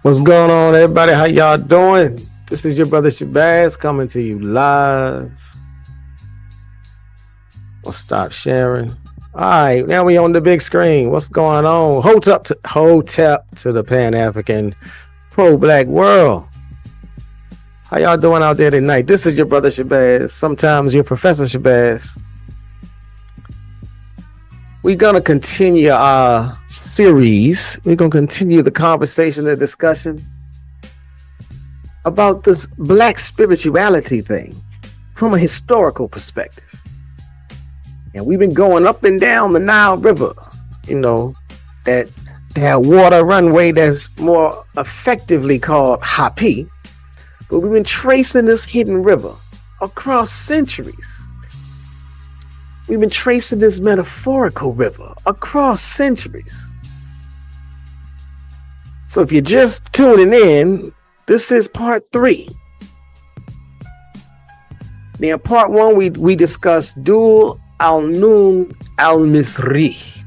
What's going on, everybody? How y'all doing? This is your brother Shabazz coming to you live. We'll stop sharing. All right, now we on the big screen. What's going on? Hotep to the Pan-African pro-black world. How y'all doing out there tonight? This is your brother Shabazz. Sometimes your Professor Shabazz. We're going to continue our series. We're going to continue the conversation, the discussion about this black spirituality thing from a historical perspective. And we've been going up and down the Nile River, you know, that water runway that's more effectively called Hapi. But we've been tracing this hidden river across centuries. We've been tracing this metaphorical river across centuries. So if you're just tuning in, this is part 3. Now, in part 1, we discussed Dual al-Nun al-Misri.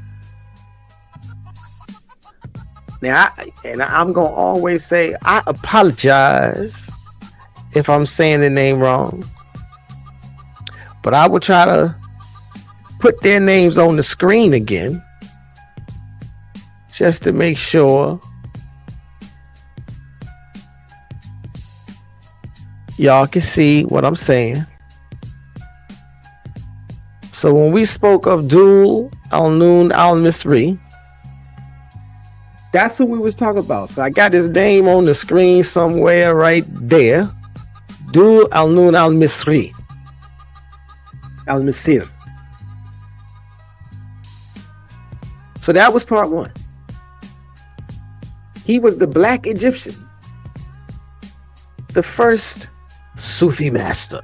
Now, I'm going to always say, I apologize if I'm saying the name wrong. But I will try to put their names on the screen again, just to make sure y'all can see what I'm saying. So when we spoke of Dual al-Nun al-Misri, that's who we was talking about. So I got his name on the screen somewhere right there. Dual al-Nun al-Misri. Al-Misri. So that was part 1. He was the black Egyptian, the first Sufi master.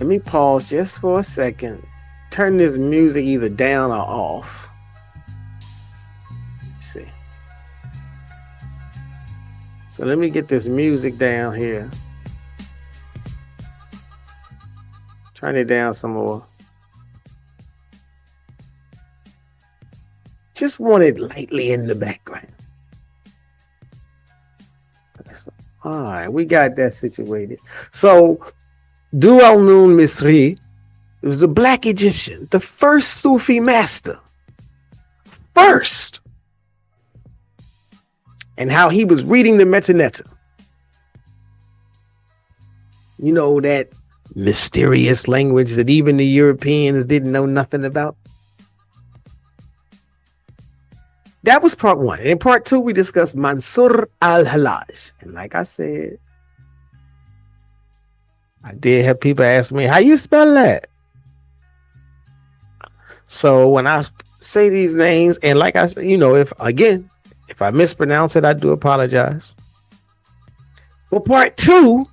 Let me pause just for a second. Turn this music either down or off. Let's see. So let me get this music down here. Turn it down some more. Just want it lightly in the background. All right, we got that situated. So, Dual al-Nun Misri, it was a black Egyptian, the first Sufi master. First. And how he was reading the Metanetta. You know, that mysterious language that even the Europeans didn't know nothing about. That was part 1. And in part 2, we discussed Mansur al-Hallaj. And like I said, I did have people ask me, how you spell that? So when I say these names, and like I said, you know, if I mispronounce it, I do apologize. But part 2,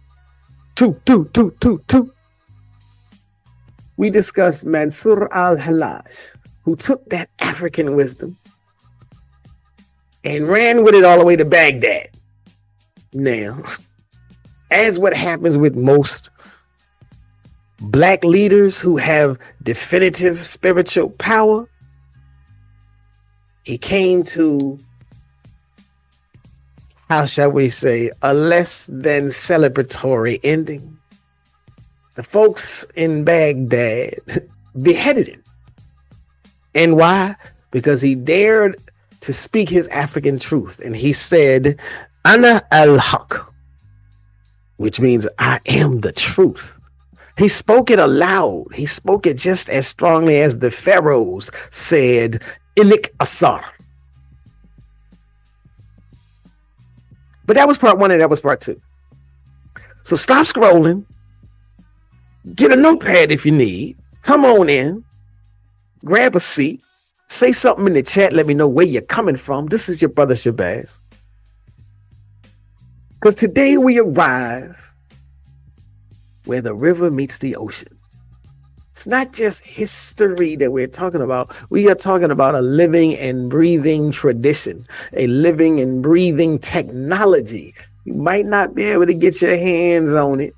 we discussed Mansur al-Hallaj, who took that African wisdom and ran with it all the way to Baghdad. Now, as what happens with most black leaders who have definitive spiritual power, he came to, how shall we say, a less than celebratory ending. The folks in Baghdad beheaded him. And why? Because he dared to speak his African truth. And he said, Ana al-Haq, which means I am the truth. He spoke it aloud. He spoke it just as strongly as the pharaohs said, Inik Asar. But that was part 1 and that was part 2. So stop scrolling. Get a notepad if you need. Come on in. Grab a seat. Say something in the chat. Let me know where you're coming from. This is your brother Shabazz. Because today we arrive where the river meets the ocean. It's not just history that we're talking about. We are talking about a living and breathing tradition, a living and breathing technology. You might not be able to get your hands on it.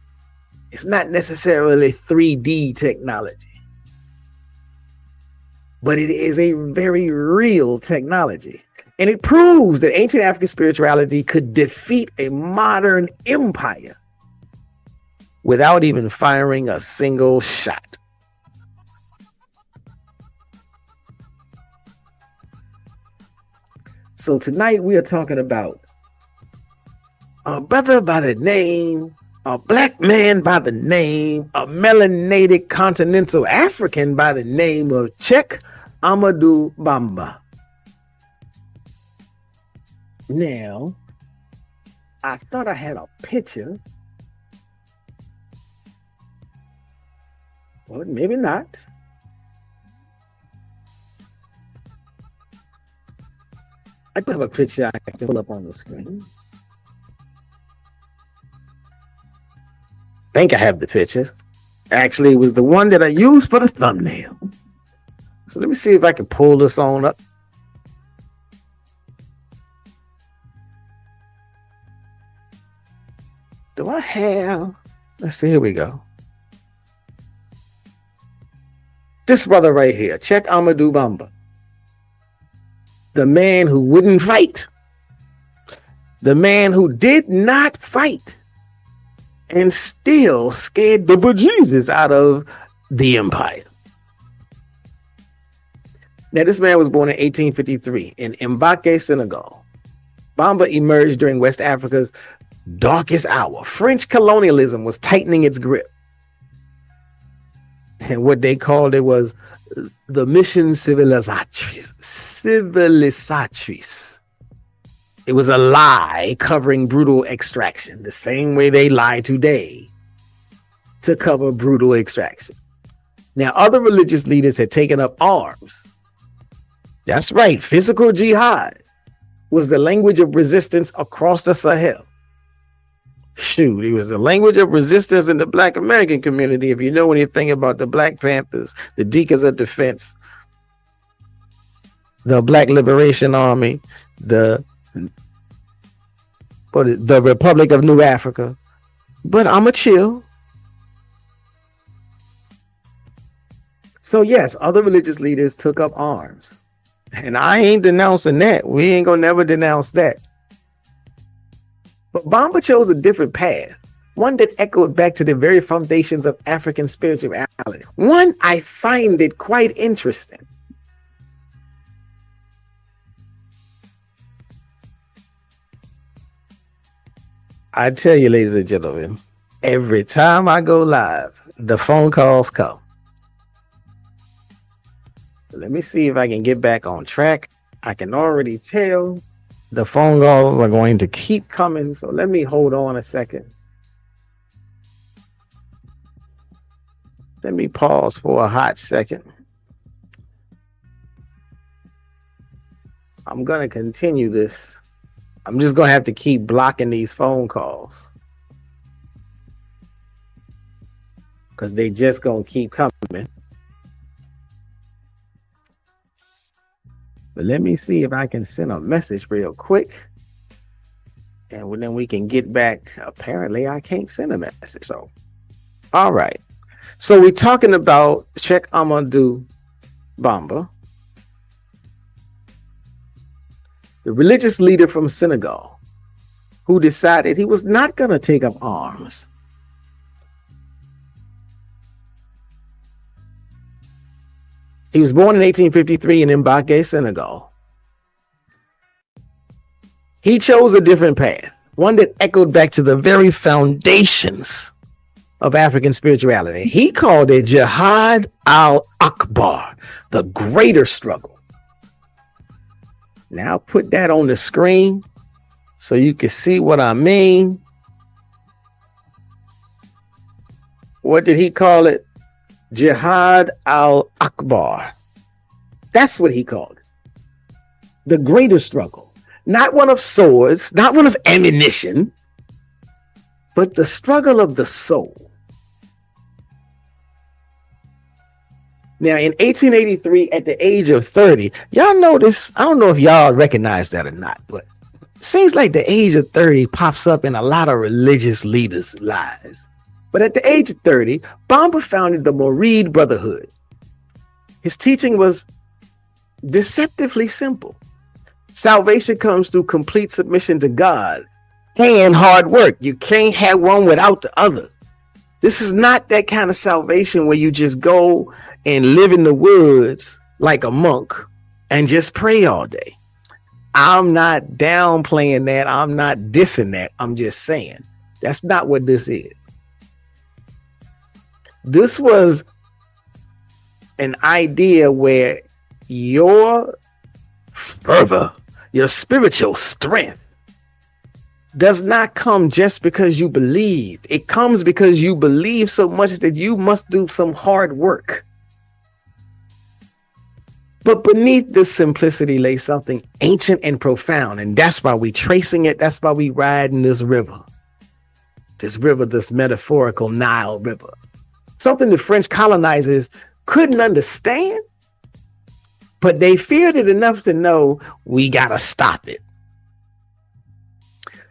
It's not necessarily 3D technology. but it is a very real technology. And it proves that ancient African spirituality could defeat a modern empire without even firing a single shot. So tonight we are talking about a brother by the name, a black man by the name, a melanated continental African by the name of Cheikh Ahmadou Bamba. Now, I thought I had a picture. Well, maybe not. I do have a picture I can pull up on the screen. I think I have the picture. Actually, it was the one that I used for the thumbnail. So let me see if I can pull this on up. Do I have? Let's see. Here we go. This brother right here, Cheikh Ahmadou Bamba. The man who wouldn't fight. The man who did not fight and still scared the bejesus out of the empire. Now, this man was born in 1853 in Mbake, Senegal. Bamba emerged during West Africa's darkest hour. French colonialism was tightening its grip. And what they called it was the mission civilisatrice. It was a lie covering brutal extraction, the same way they lie today to cover brutal extraction. Now, other religious leaders had taken up arms. That's right, physical jihad was the language of resistance across the Sahel. Shoot, it was the language of resistance in the Black American community. If you know anything about the Black Panthers, the Deacons of Defense, the Black Liberation Army, the Republic of New Africa. But I'ma chill. So yes, other religious leaders took up arms. And I ain't denouncing that. We ain't gonna never denounce that. But Bamba chose a different path, one that echoed back to the very foundations of African spirituality. One, I find it quite interesting. I tell you, ladies and gentlemen, every time I go live, the phone calls come. Let me see if I can get back on track. I can already tell the phone calls are going to keep coming, so let me hold on a second. Let me pause for a hot second. I'm going to continue this. I'm just going to have to keep blocking these phone calls because they just going to keep coming. But let me see if I can send a message real quick. And then we can get back. Apparently, I can't send a message. So, all right. So we're talking about Cheikh Ahmadou Bamba, the religious leader from Senegal, who decided he was not going to take up arms. He was born in 1853 in Mbake, Senegal. He chose a different path, one that echoed back to the very foundations of African spirituality. He called it Jihad al-Akbar, the greater struggle. Now put that on the screen so you can see what I mean. What did he call it? Jihad al-Akbar. That's what he called it. The greater struggle. Not one of swords, not one of ammunition, but the struggle of the soul. Now, in 1883, at the age of 30, y'all notice, I don't know if y'all recognize that or not, but it seems like the age of 30 pops up in a lot of religious leaders' lives. But at the age of 30, Bamba founded the Mouride Brotherhood. His teaching was deceptively simple. Salvation comes through complete submission to God and hard work. You can't have one without the other. This is not that kind of salvation where you just go and live in the woods like a monk and just pray all day. I'm not downplaying that. I'm not dissing that. I'm just saying that's not what this is. This was an idea where your fervor, your spiritual strength does not come just because you believe. It comes because you believe so much that you must do some hard work. But beneath this simplicity lay something ancient and profound, and that's why we tracing it. That's why we riding this river, this metaphorical Nile River. Something the French colonizers couldn't understand, but they feared it enough to know we gotta stop it.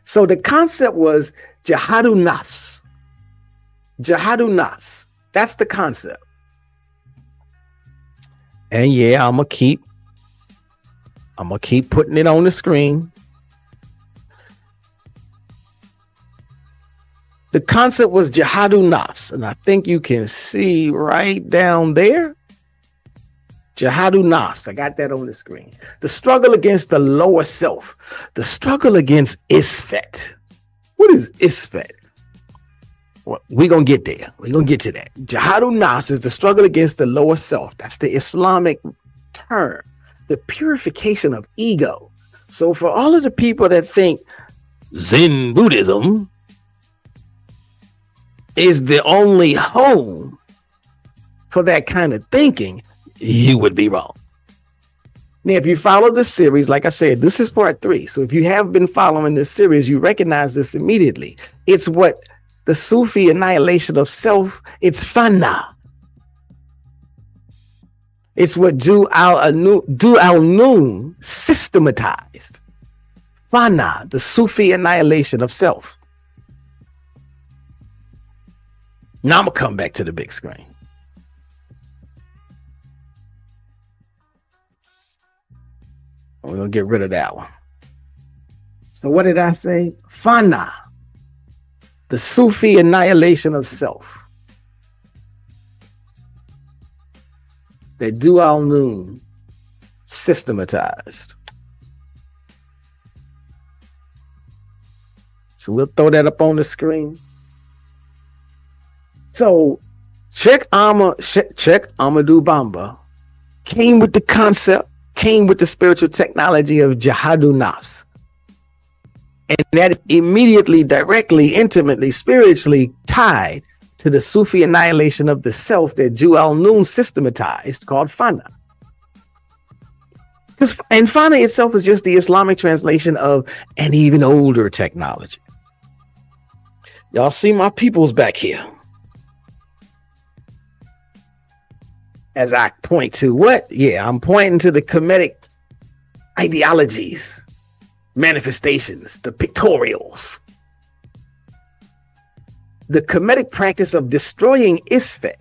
So the concept was Jihadu Nafs. Jihadu Nafs. That's the concept. And yeah, I'm gonna keep putting it on the screen. The concept was Jihadu Nafs, and I think you can see right down there. Jihadu Nafs. I got that on the screen. The struggle against the lower self. The struggle against Isfet. What is Isfet? Well, we're going to get there. We're going to get to that. Jihadu Nafs is the struggle against the lower self. That's the Islamic term. The purification of ego. So for all of the people that think Zen Buddhism is the only home for that kind of thinking, you would be wrong. Now, if you follow this series, like I said, this is part 3. So if you have been following this series, you recognize this immediately. It's what the Sufi annihilation of self, it's fana. It's what al-Nun systematized. Fana, the Sufi annihilation of self. Now I'm going to come back to the big screen. We're going to get rid of that one. So what did I say? Fana, the Sufi annihilation of self. They do al-Nun systematized. So we'll throw that up on the screen. So Cheikh Ahmadou Bamba came with the concept, came with the spiritual technology of Jihadu Nafs. And that is immediately, directly, intimately, spiritually tied to the Sufi annihilation of the self that Ju al-Nun systematized, called fana. And fana itself is just the Islamic translation of an even older technology. Y'all see my peoples back here. As I point to what? Yeah, I'm pointing to the Kemetic ideologies, manifestations, the pictorials. The Kemetic practice of destroying Isfet.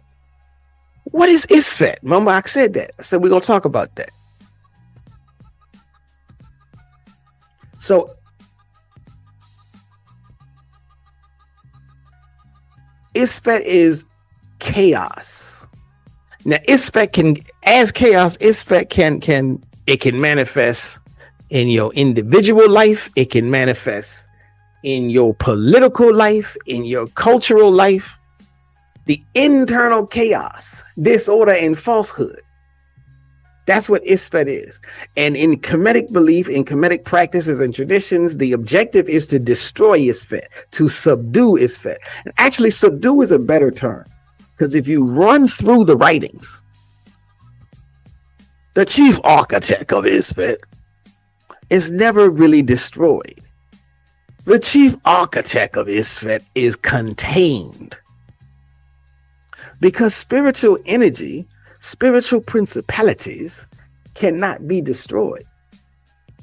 What is Isfet? Remember, I said that. I said we're going to talk about that. So, Isfet is chaos. Now, Isfet can, as chaos, Isfet can manifest in your individual life. It can manifest in your political life, in your cultural life. The internal chaos, disorder, and falsehood. That's what Isfet is. And in Kemetic belief, in Kemetic practices and traditions, the objective is to destroy Isfet, to subdue Isfet. And actually, subdue is a better term. Because if you run through the writings, the chief architect of Isfet is never really destroyed. The chief architect of Isfet is contained. Because spiritual energy, spiritual principalities cannot be destroyed.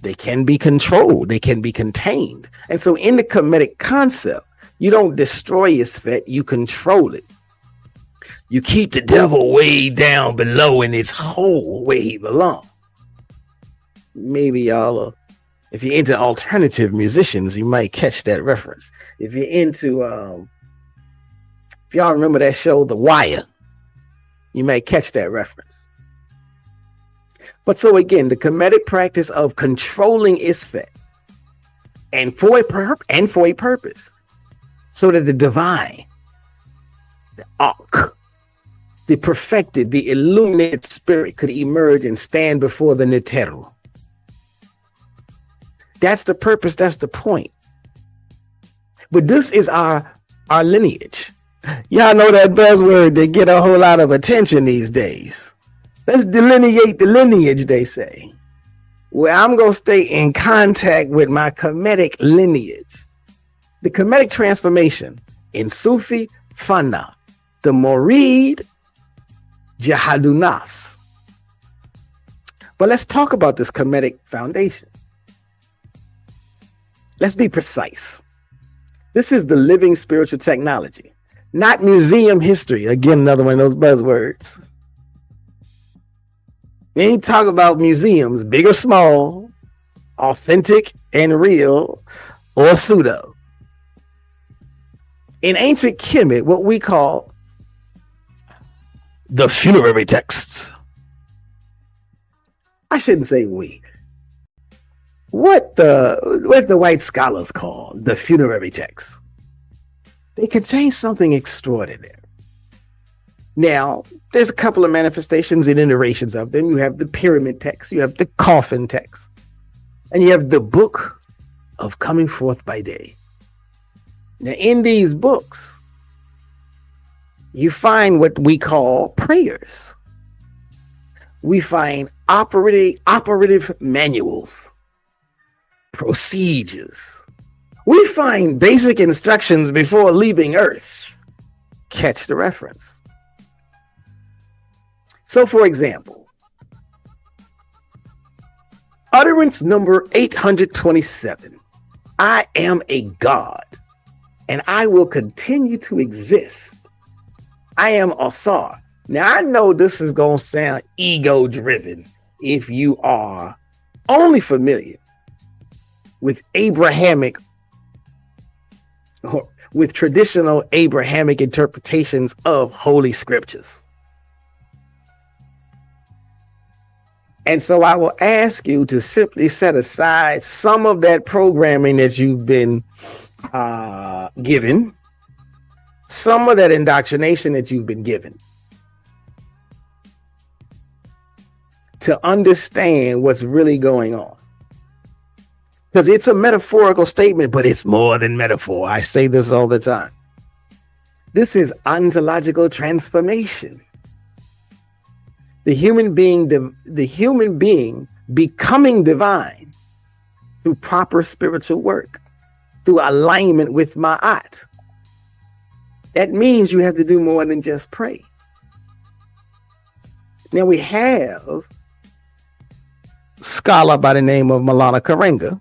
They can be controlled. They can be contained. And so in the Kemetic concept, you don't destroy Isfet, you control it. You keep the devil way down below in its hole where he belongs. Maybe y'all, if you're into alternative musicians, you might catch that reference. If you're into, if y'all remember that show, The Wire, you may catch that reference. But so again, the Kemetic practice of controlling Isfet, and for a purpose, so that the divine, the Ak, the perfected, the illuminated spirit could emerge and stand before the Neteru. That's the purpose, that's the point. But this is our lineage. Y'all know that buzzword that get a whole lot of attention these days. Let's delineate the lineage, they say. Well, I'm going to stay in contact with my Kemetic lineage. The Kemetic transformation in Sufi fana, the Mouride Jihadu Nafs. But let's talk about this Kemetic foundation. Let's be precise. This is the living spiritual technology, not museum history. Again, another one of those buzzwords. We ain't talking about museums, big or small, authentic and real, or pseudo. In ancient Kemet, what we call the funerary texts. I shouldn't say we. What the white scholars call the funerary texts. They contain something extraordinary. Now, there's a couple of manifestations and iterations of them. You have the pyramid text, you have the coffin text, and you have the book of coming forth by day. Now, in these books, you find what we call prayers. We find operative manuals, procedures. We find basic instructions before leaving Earth. Catch the reference. So, for example, utterance number 827, I am a God, and I will continue to exist. I am Asar. Now, I know this is going to sound ego-driven if you are only familiar with Abrahamic, or with traditional Abrahamic interpretations of Holy Scriptures. And so I will ask you to simply set aside some of that programming that you've been given, some of that indoctrination that you've been given, to understand what's really going on. Because it's a metaphorical statement, but it's more than metaphor. I say this all the time. This is ontological transformation. The human being becoming divine through proper spiritual work, through alignment with Ma'at. That means you have to do more than just pray. Now we have a scholar by the name of Maulana Karenga,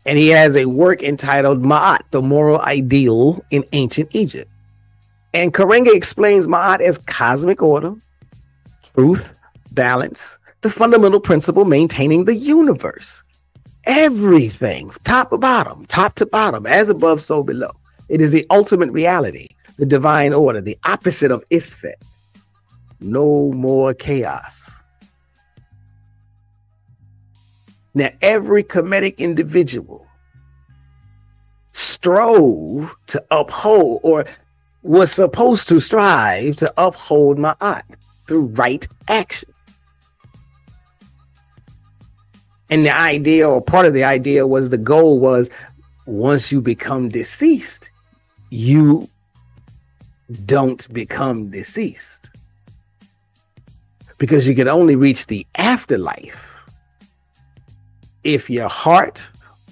and he has a work entitled Ma'at, the Moral Ideal in Ancient Egypt. And Karenga explains Ma'at as cosmic order, truth, balance, the fundamental principle maintaining the universe. Everything, top to bottom, as above, so below. It is the ultimate reality, the divine order, the opposite of Isfet. No more chaos. Now, every Kemetic individual strove to uphold, or was supposed to strive to uphold Ma'at through right action. And the idea, or part of the idea, was the goal was, once you become deceased, you don't become deceased. Because you can only reach the afterlife if your heart,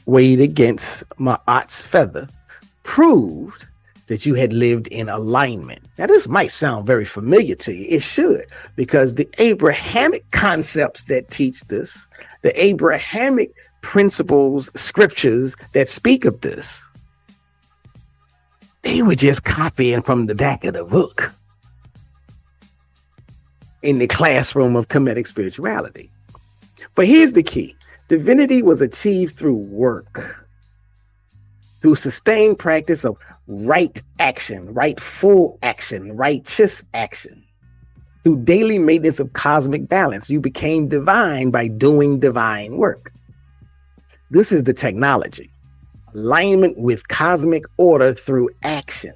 weighed against Ma'at's feather, proved that you had lived in alignment. Now, this might sound very familiar to you. It should, because the Abrahamic concepts that teach this, the Abrahamic principles, scriptures that speak of this, they were just copying from the back of the book. in the classroom of Kemetic spirituality. But here's the key. Divinity was achieved through work, through sustained practice of right action, rightful action, righteous action. Through daily maintenance of cosmic balance, you became divine by doing divine work. This is the technology. Alignment with cosmic order through action.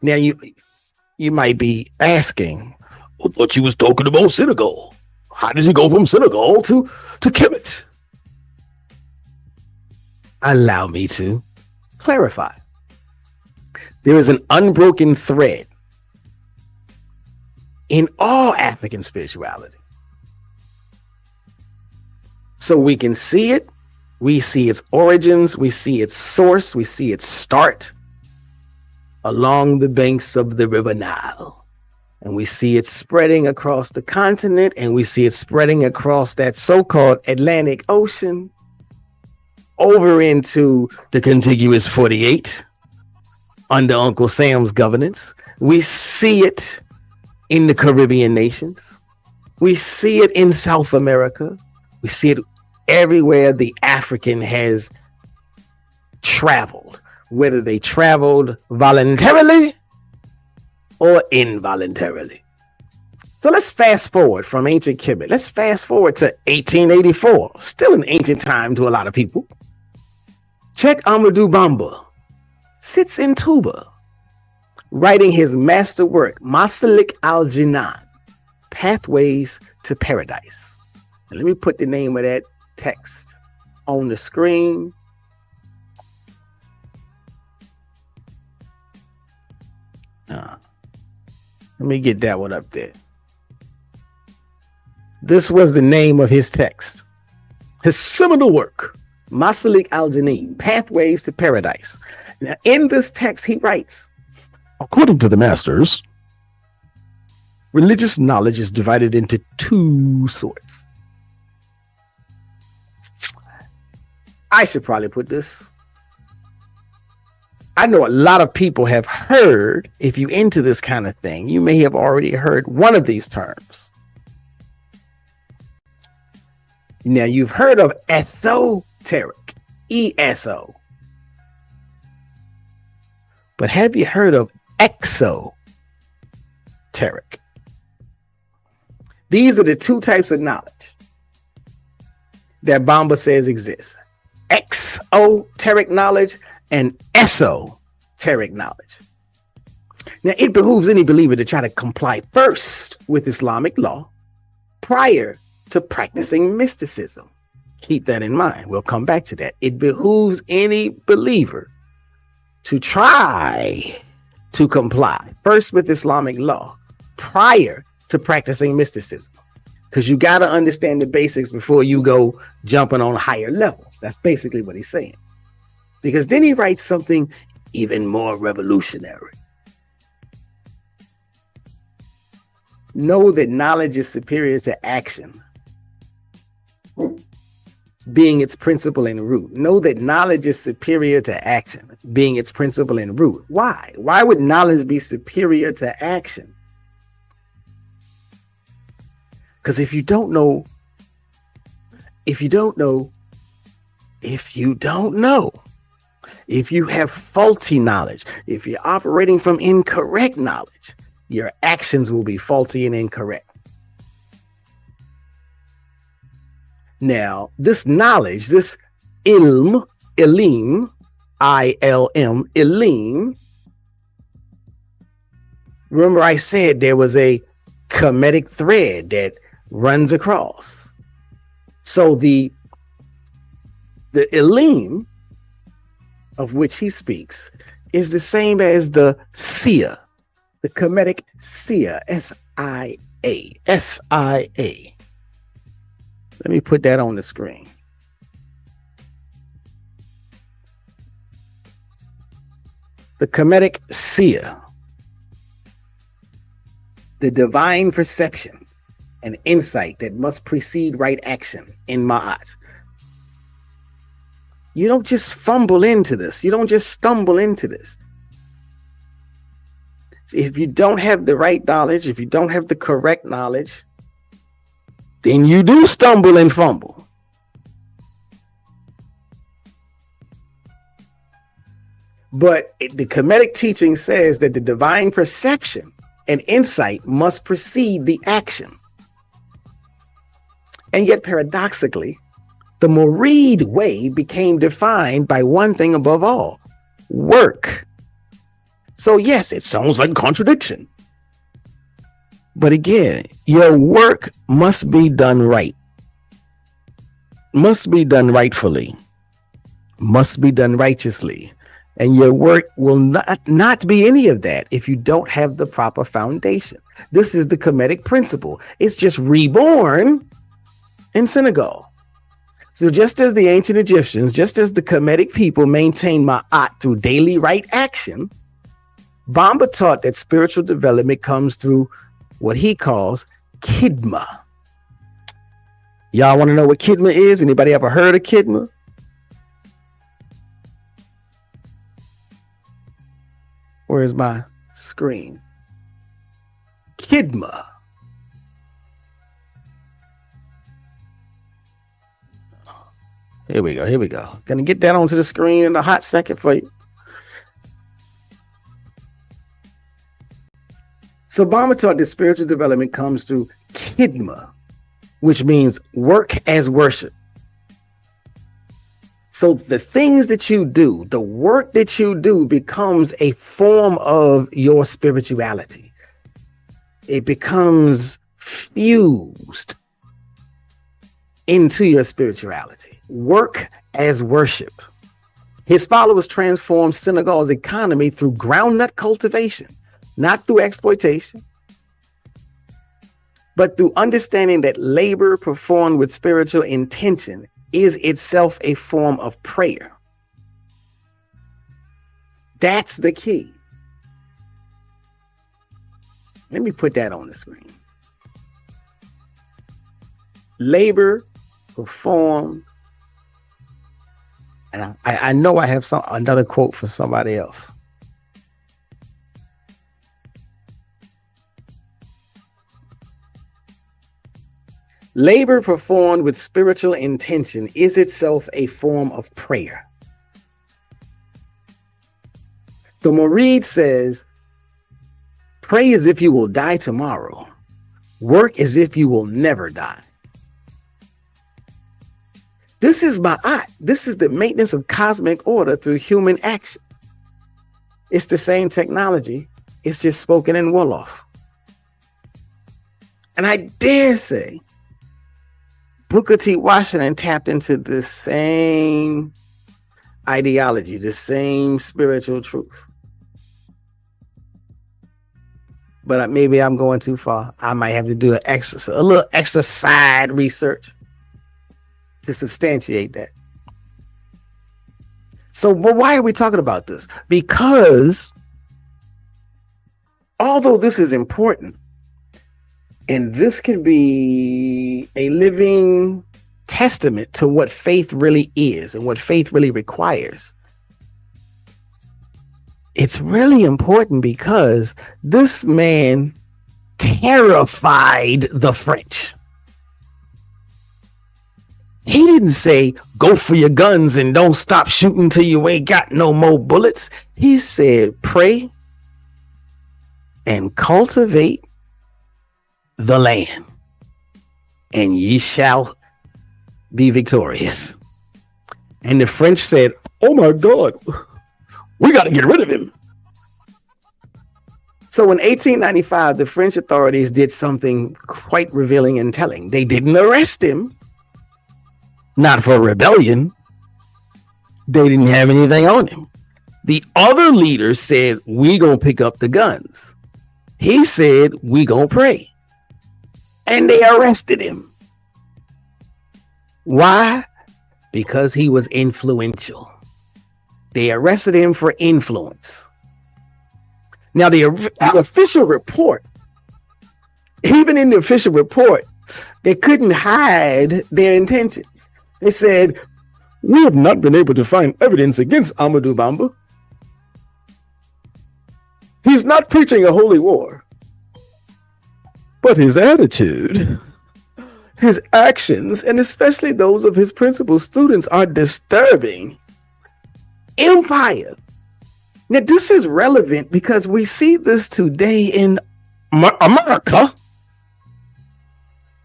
Now you might be asking, I thought you was talking about Senegal. How does he go from Senegal to Kemet? Allow me to clarify. There is an unbroken thread in all African spirituality. So we can see it, we see its origins, we see its source, we see its start along the banks of the River Nile. And we see it spreading across the continent, and we see it spreading across that so-called Atlantic Ocean over into the contiguous 48 under Uncle Sam's governance. We see it in the Caribbean nations. We see it in South America. We see it everywhere the African has traveled, whether they traveled voluntarily or involuntarily. So let's fast forward from ancient Kemet. Let's fast forward to 1884, still an ancient time to a lot of people. Cheikh Ahmadou Bamba sits in Tuba, writing his masterwork, Massalik al-Jinan, Pathways to Paradise. And let me put the name of that text on the screen. Let me get that one up there. This was the name of his text. His seminal work, Massalik al-Jinan, Pathways to Paradise. Now, in this text, he writes, according to the masters, religious knowledge is divided into two sorts. I should probably put this. I know a lot of people have heard, if you're into this kind of thing, you may have already heard one of these terms. Now, you've heard of esoteric, ESO. But have you heard of exoteric? These are the two types of knowledge that Bamba says exist. Exoteric knowledge and esoteric knowledge. Now, it behooves any believer to try to comply first with Islamic law prior to practicing mysticism. Keep that in mind. We'll come back to that. It behooves any believer to try to comply first with Islamic law prior to practicing mysticism. Because you got to understand the basics before you go jumping on higher levels. That's basically what he's saying. Because then he writes something even more revolutionary. Know that knowledge is superior to action, being its principle and root. Know that knowledge is superior to action, being its principle and root. Why? Why would knowledge be superior to action? Because if you don't know, if you have faulty knowledge, if you're operating from incorrect knowledge, your actions will be faulty and incorrect. Now, this knowledge, this ilim, I-L-M, ilim, remember I said there was a Kemetic thread that runs across. So the ilim of which he speaks is the same as the Sia, the Kemetic Sia, S-I-A, S-I-A. Let me put that on the screen. The Kemetic Sia, the divine perception and insight that must precede right action in Ma'at. You don't just fumble into this. You don't just stumble into this. If you don't have the right knowledge, if you don't have the correct knowledge, then you do stumble and fumble. But the Kemetic teaching says that the divine perception and insight must precede the action. And yet, paradoxically, the Mouride way became defined by one thing above all: work. So yes, it sounds like contradiction. But again, your work must be done right, must be done rightfully, must be done righteously. And your work will not be any of that if you don't have the proper foundation. This is the Kemetic principle. It's just reborn in Senegal. So just as the ancient Egyptians, just as the Kemetic people maintain ma'at through daily right action, Bamba taught that spiritual development comes through what he calls khidma. Y'all want to know what khidma is? Anybody ever heard of khidma? Where's my screen? Khidma. Here we go. Here we go. Gonna get that onto the screen in a hot second for you. So Bamba taught that spiritual development comes through khidma, which means work as worship. So the things that you do, the work that you do becomes a form of your spirituality. It becomes fused into your spirituality. Work as worship. His followers transformed Senegal's economy through groundnut cultivation, not through exploitation, but through understanding that labor performed with spiritual intention is itself a form of prayer. That's the key. Let me put that on the screen. Labor performed, and I know I have another quote for somebody else. Labor performed with spiritual intention is itself a form of prayer. The Mouride says, pray as if you will die tomorrow. Work as if you will never die. This is ma'at. This is the maintenance of cosmic order through human action. It's the same technology. It's just spoken in Wolof. And I dare say, Booker T. Washington tapped into the same ideology, the same spiritual truth. But maybe I'm going too far. I might have to do a little extra side research to substantiate that. So, but why are we talking about this? Because although this is important, and this can be a living testament to what faith really is and what faith really requires, it's really important because this man terrified the French. He didn't say, go for your guns and don't stop shooting till you ain't got no more bullets. He said, pray and cultivate the land, and ye shall be victorious. And the French said, oh my God, we got to get rid of him. So in 1895, the French authorities did something quite revealing and telling. They didn't arrest him, not for rebellion. They didn't have anything on him. The other leaders said, we gonna pick up the guns. He said, we gonna pray. And they arrested him. Why? Because he was influential. They arrested him for influence. Now, the official report, even in the official report, they couldn't hide their intentions. They said, we have not been able to find evidence against Ahmadou Bamba. He's not preaching a holy war, but his attitude, his actions, and especially those of his principal students are disturbing. Empire. Now, this is relevant because we see this today in America.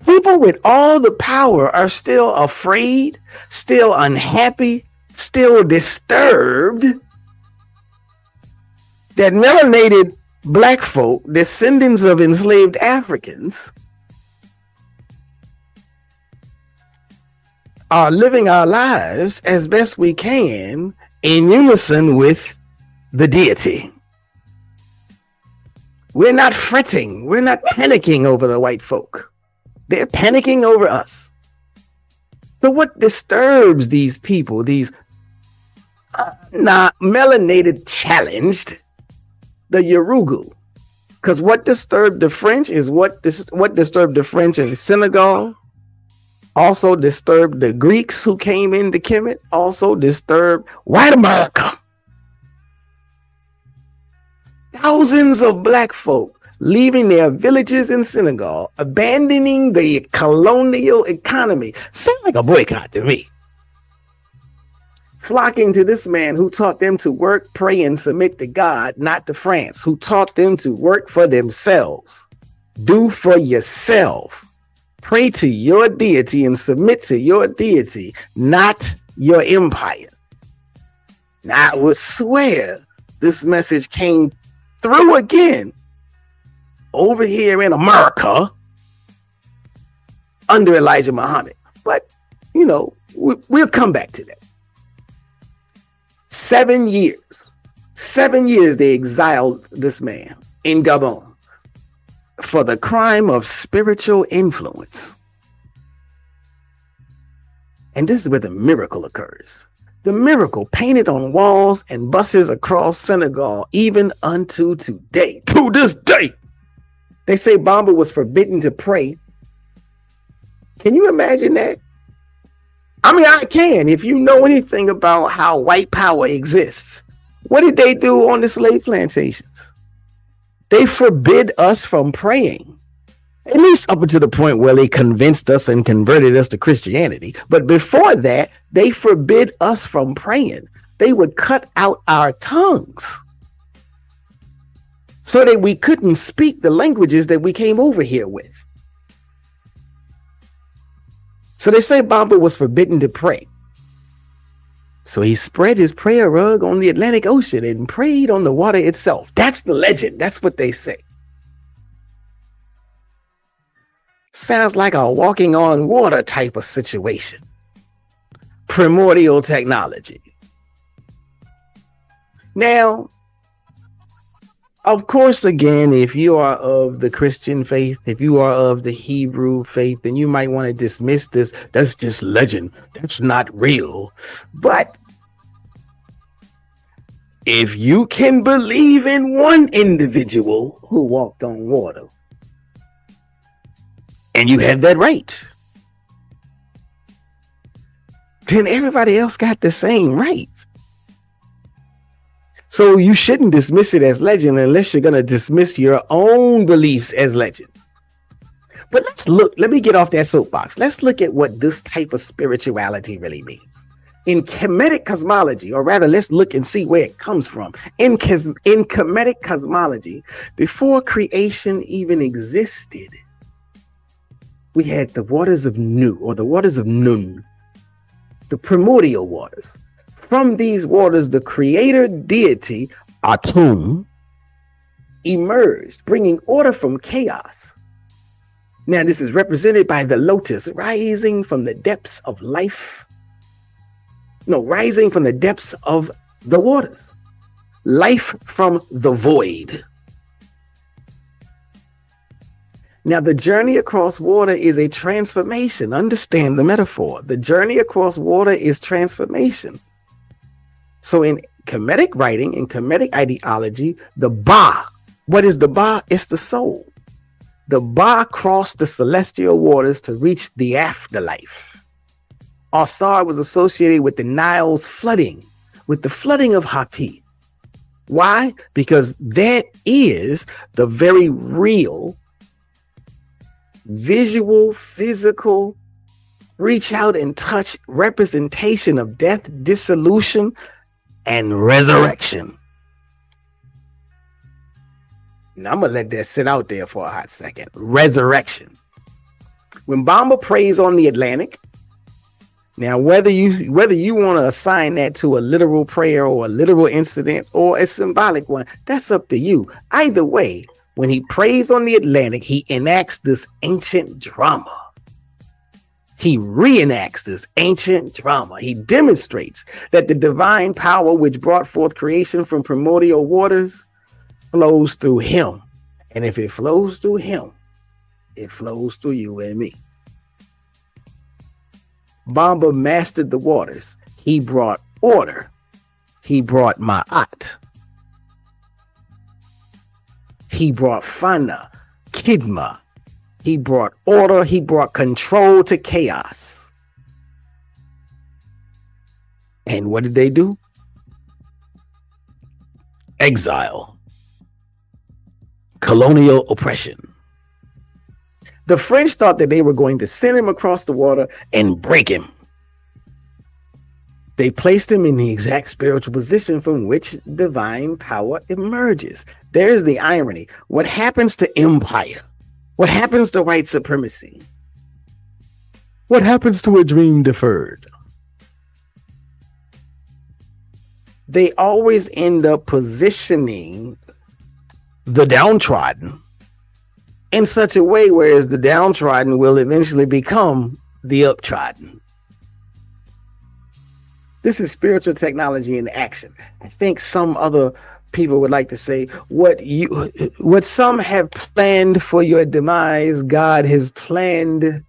People with all the power are still afraid, still unhappy, still disturbed that melanated black folk, descendants of enslaved Africans, are living our lives as best we can in unison with the deity. We're not fretting, we're not panicking over the white folk. They're panicking over us. So what disturbs these people, these melanated challenged, the Yorugu? Because what disturbed the French is what disturbed the French in Senegal, also disturbed the Greeks who came into Kemet, also disturbed white America. Thousands of black folk leaving their villages in Senegal, abandoning the colonial economy. Sound like a boycott to me. Flocking to this man who taught them to work, pray, and submit to God, not to France, who taught them to work for themselves. Do for yourself. Pray to your deity and submit to your deity, not your empire. Now, I would swear this message came through again over here in America under Elijah Muhammad. But, you know, we'll come back to that. 7 years. 7 years they exiled this man in Gabon for the crime of spiritual influence. And this is where the miracle occurs. The miracle painted on walls and buses across Senegal, even unto today. To this day. They say Bamba was forbidden to pray. Can you imagine that? I mean, I can. If you know anything about how white power exists, what did they do on the slave plantations? They forbid us from praying. At least up until the point where they convinced us and converted us to Christianity. But before that, they forbid us from praying. They would cut out our tongues so that we couldn't speak the languages that we came over here with. So they say Bamba was forbidden to pray. So he spread his prayer rug on the Atlantic Ocean and prayed on the water itself. That's the legend. That's what they say. Sounds like a walking on water type of situation. Primordial technology. Now, of course, again, if you are of the Christian faith, if you are of the Hebrew faith, then you might want to dismiss this. That's just legend. That's not real. But if you can believe in one individual who walked on water, and you have that right, then everybody else got the same right. So you shouldn't dismiss it as legend unless you're going to dismiss your own beliefs as legend. But let me get off that soapbox. Let's look at what this type of spirituality really means. In Kemetic cosmology, or rather, let's look and see where it comes from. In Kemetic cosmology, before creation even existed, we had the waters of Nu, or the waters of Nun, the primordial waters. From these waters, the creator deity, Atum, emerged, bringing order from chaos. Now, this is represented by the lotus rising from the depths of life. No, rising from the depths of the waters. Life from the void. Now, the journey across water is a transformation. Understand the metaphor. The journey across water is transformation. So in Kemetic writing, in Kemetic ideology, the Ba, what is the Ba? It's the soul. The Ba crossed the celestial waters to reach the afterlife. Asar was associated with the Nile's flooding, with the flooding of Hapi. Why? Because that is the very real, visual, physical, reach out and touch representation of death, dissolution, and resurrection. Now I'm gonna let that sit out there for a hot second. Resurrection. When Bamba prays on the Atlantic, now whether you want to assign that to a literal prayer or a literal incident or a symbolic one, that's up to you. Either way, when he prays on the Atlantic, he enacts this ancient drama. He reenacts this ancient drama. He demonstrates that the divine power which brought forth creation from primordial waters flows through him. And if it flows through him, it flows through you and me. Bamba mastered the waters. He brought order. He brought ma'at. He brought fana, khidma. He brought order. He brought control to chaos. And what did they do? Exile. Colonial oppression. The French thought that they were going to send him across the water and break him. They placed him in the exact spiritual position from which divine power emerges. There's the irony. What happens to empire? What happens to white supremacy? What happens to a dream deferred? They always end up positioning the downtrodden in such a way whereas the downtrodden will eventually become the uptrodden. This is spiritual technology in action. I think some other people would like to say what some have planned for your demise, God has planned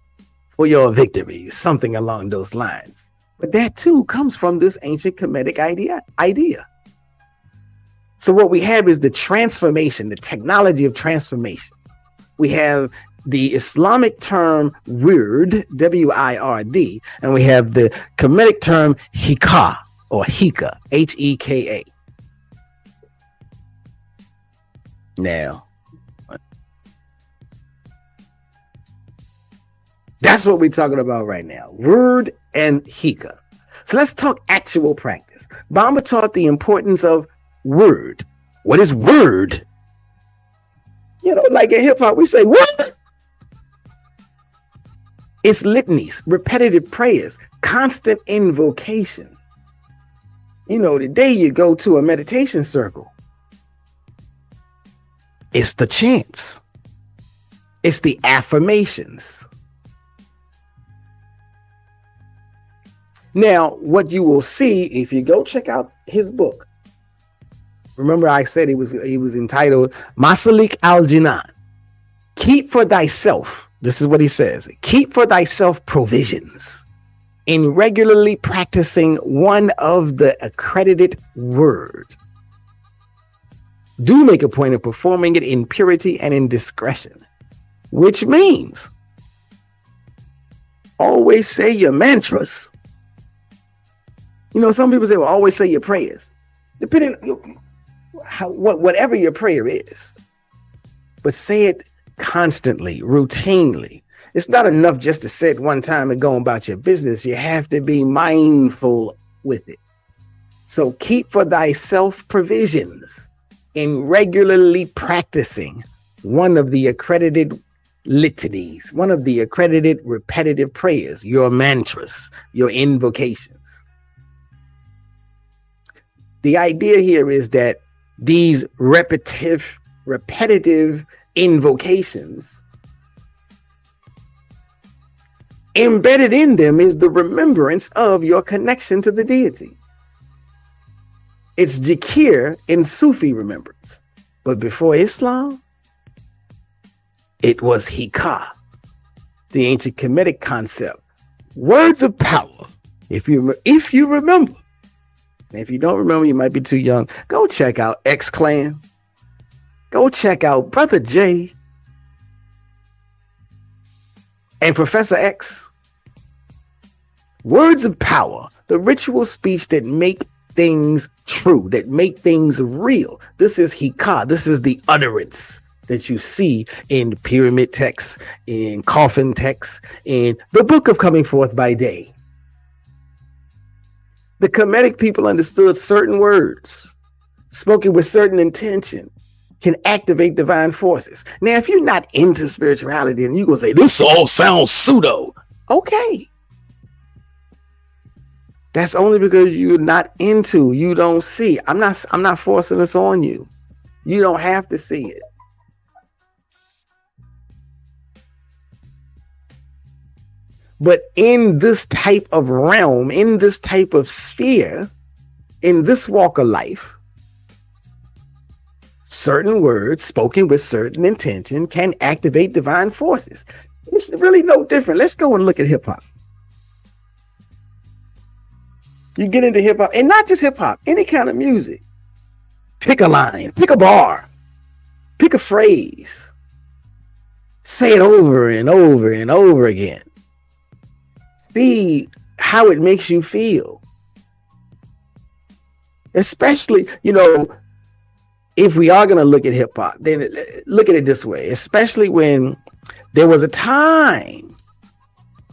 for your victory, something along those lines. But that too comes from this ancient Kemetic idea. So what we have is the transformation, the technology of transformation. We have the Islamic term wird, W-I-R-D, and we have the Kemetic term heka, or heka, H-E-K-A. Now, that's what we're talking about right now, wird and heka. So let's talk actual practice. Bamba taught the importance of word. What is word? You know, like in hip hop, we say what? It's litanies, repetitive prayers, constant invocation. You know, the day you go to a meditation circle, it's the chants. It's the affirmations. Now, what you will see if you go check out his book, remember I said he was entitled Massalik al-Jinan. Keep for thyself, this is what he says, keep for thyself provisions in regularly practicing one of the accredited word. Do make a point of performing it in purity and in discretion, which means always say your mantras. You know, some people say, well, always say your prayers. Depending on whatever your prayer is. But say it constantly, routinely. It's not enough just to say it one time and go about your business. You have to be mindful with it. So keep for thyself provisions in regularly practicing one of the accredited litanies, one of the accredited repetitive prayers, your mantras, your invocations. The idea here is that these repetitive invocations, embedded in them is the remembrance of your connection to the deity. It's zikir in Sufi remembrance. But before Islam, it was heka, the ancient Kemetic concept. Words of power. If you remember. If you don't remember, you might be too young. Go check out X-Clan. Go check out Brother J and Professor X. Words of power, the ritual speech that make things true, that make things real. This is heka. This is the utterance that you see in pyramid texts, in coffin texts, in the book of Coming Forth by Day. The Kemetic people understood certain words spoken with certain intention can activate divine forces. Now, if you're not into spirituality and you're going to say, this all sounds pseudo, okay. That's only because you're not into, you don't see. I'm not forcing this on you. You don't have to see it. But in this type of realm, in this type of sphere, in this walk of life, certain words spoken with certain intention can activate divine forces. It's really no different. Let's go and look at hip hop. You get into hip hop, and not just hip hop, any kind of music. Pick a line, pick a bar, pick a phrase. Say it over and over and over again. See how it makes you feel. Especially, if we are going to look at hip hop, then look at it this way, especially when there was a time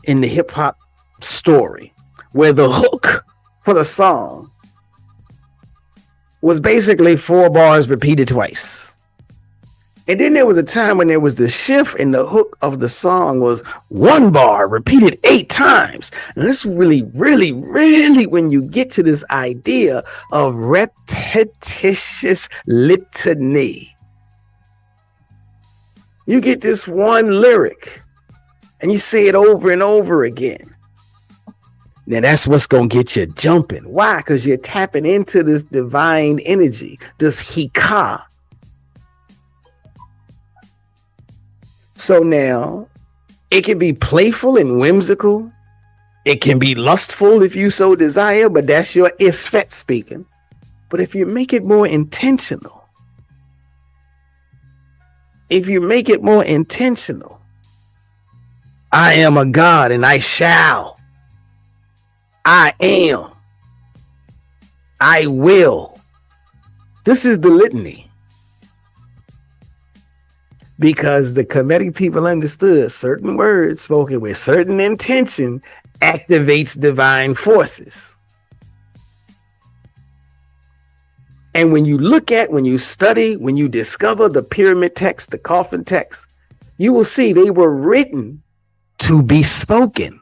in the hip hop story where the hook for the song was basically 4 bars repeated twice. And then there was a time when there was the shift and the hook of the song was 1 bar repeated 8 times. And this really, really, really, when you get to this idea of repetitious litany, you get this one lyric and you say it over and over again. Now that's what's going to get you jumping. Why? Because you're tapping into this divine energy, this heka. So now it can be playful and whimsical. It can be lustful if you so desire, but that's your isfet speaking. But if you make it more intentional, I am a God and I shall. I am. I will. This is the litany. Because the Kemetic people understood certain words spoken with certain intention activates divine forces. And when you look at, when you study, when you discover the pyramid text, the coffin text, you will see they were written to be spoken,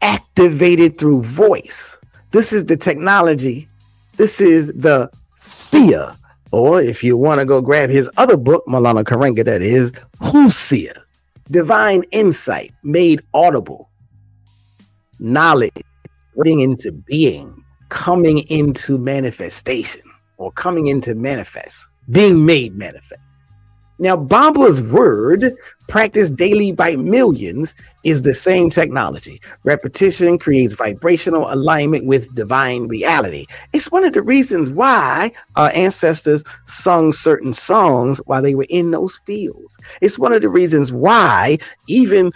activated through voice. This is the technology. This is the seer. Or if you want to go grab his other book, Maulana Karenga, that is Husia, divine insight made audible, knowledge putting into being, coming into manifestation, or coming into manifest, being made manifest. Now, Bamba's word, practiced daily by millions, is the same technology. Repetition creates vibrational alignment with divine reality. It's one of the reasons why our ancestors sung certain songs while they were in those fields. It's one of the reasons why, even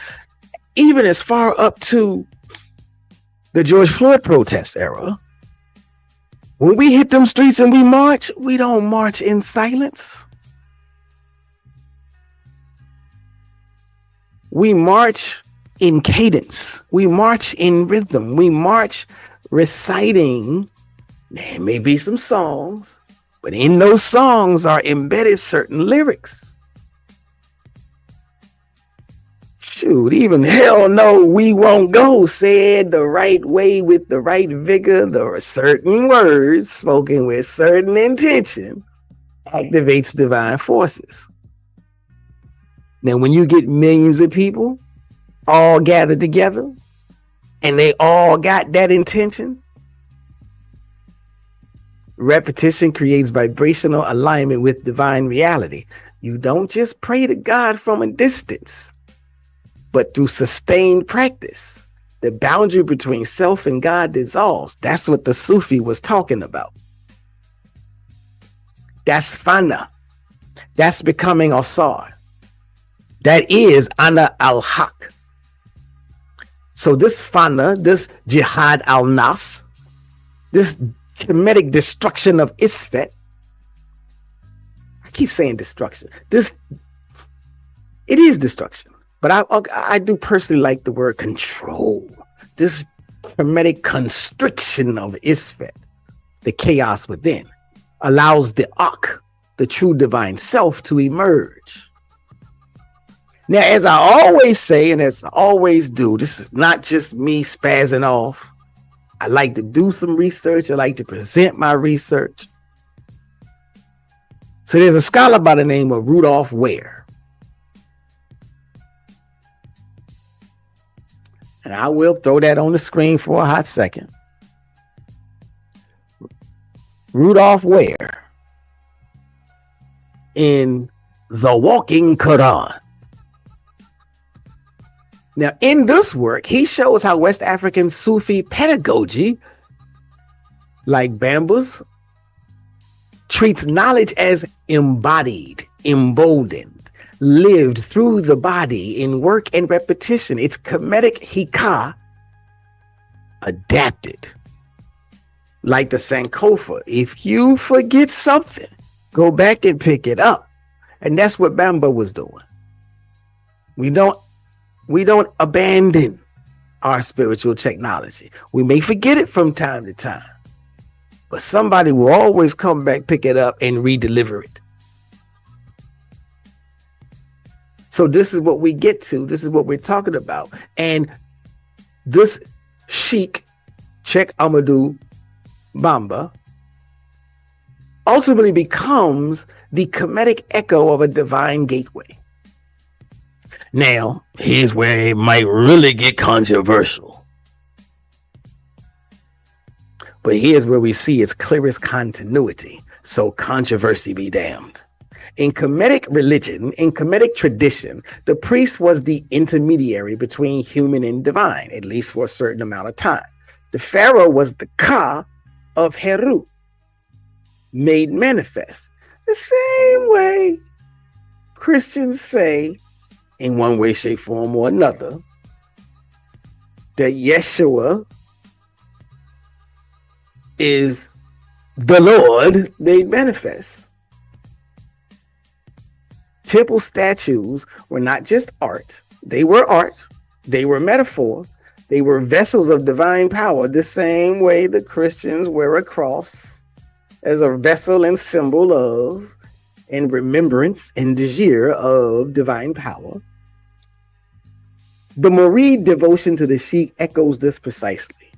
as far up to the George Floyd protest era, when we hit them streets and we march, we don't march in silence. We march in cadence. We march in rhythm. We march reciting. There may be some songs, but in those songs are embedded certain lyrics. Shoot, even hell no, we won't go said the right way with the right vigor. There are certain words spoken with certain intention activates divine forces. Now, when you get millions of people all gathered together and they all got that intention, repetition creates vibrational alignment with divine reality. You don't just pray to God from a distance, but through sustained practice. The boundary between self and God dissolves. That's what the Sufi was talking about. That's fana. That's becoming asar. That is ana al-Haq. So this fana, this jihad al-nafs, this Kemetic destruction of Isfet. I keep saying destruction. It is destruction, but I do personally like the word control. This Kemetic constriction of Isfet, the chaos within, allows the Ak, the true divine self, to emerge. Now, as I always say, and as I always do, this is not just me spazzing off. I like to do some research. I like to present my research. So there's a scholar by the name of Rudolph Ware. And I will throw that on the screen for a hot second. Rudolph Ware in The Walking Quran. Now, in this work, he shows how West African Sufi pedagogy, like Bamba's, treats knowledge as embodied, emboldened, lived through the body in work and repetition. It's Kemetic heka adapted. Like the Sankofa, if you forget something, go back and pick it up. And that's what Bamba was doing. We don't abandon our spiritual technology. We may forget it from time to time, but somebody will always come back, pick it up, and redeliver it. So this is what we get to. This is what we're talking about. And this Cheikh Ahmadou Bamba ultimately becomes the Kemetic echo of a divine gateway. Now, here's where it might really get controversial. But here's where we see its clearest continuity. So controversy be damned. In Kemetic religion, in Kemetic tradition, the priest was the intermediary between human and divine, at least for a certain amount of time. The pharaoh was the Ka of Heru, made manifest. The same way Christians say, in one way, shape, form, or another, that Yeshua is the Lord made manifest. Temple statues were not just art. They were metaphor, they were vessels of divine power, the same way the Christians wear a cross as a vessel and symbol of, in remembrance and desire of divine power. The Mouride devotion to the Sheikh echoes this precisely.